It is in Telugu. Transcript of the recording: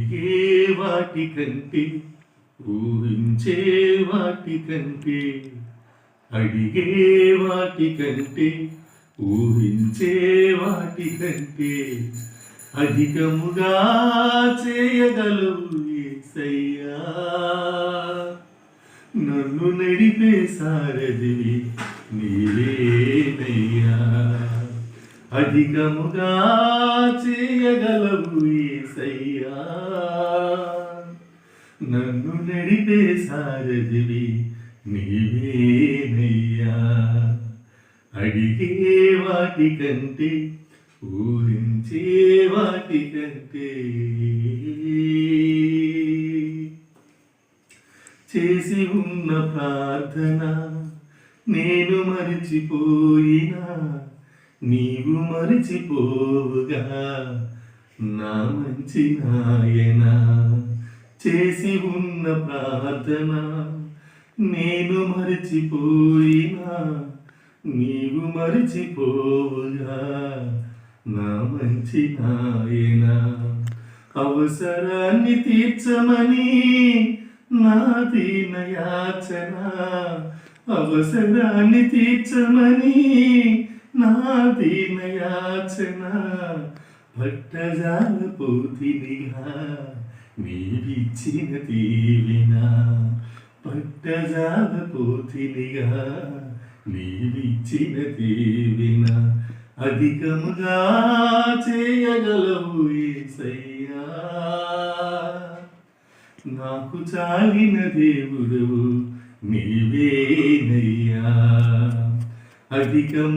ఏ వాటికంటే ఊహించే వాటికంటే అడిగే వాటికంటే ఊహించే వాటికంటే అధికముగా చేయగలవు యేసయ్యా. నన్ను నడిపే సారథివి నీవేనయ్యా. అధికముగా చేయగలవు యేసయ్యా. నన్ను నడిపే సారథివి నీవేనయ్యా. అడిగే వాటికంటే ఊహించే వాటికంటే చేసి ఉన్న ప్రార్థన నేను మరిచిపోయినా నీవు మరిచిపోవుగా నా మంచి నాయన. చేసి ఉన్న ప్రార్థన నేను మరిచిపోయినా నీవు మరిచిపోవుగా నా మంచి నాయన. అవసరాన్ని తీర్చమని నా దీన యాచన, అవసరాన్ని తీర్చమని నా దీన యాచన. పట్టజాల పోతినిగా నీవిచ్చిన దీవెన, పట్టజాల పోతినిగా నీవిచ్చిన దీవెన. అధికముగా చేయగలవు యేసయ్యా. నాకు చాలిన దేవుడవు నీవేనయ్యా. అధికము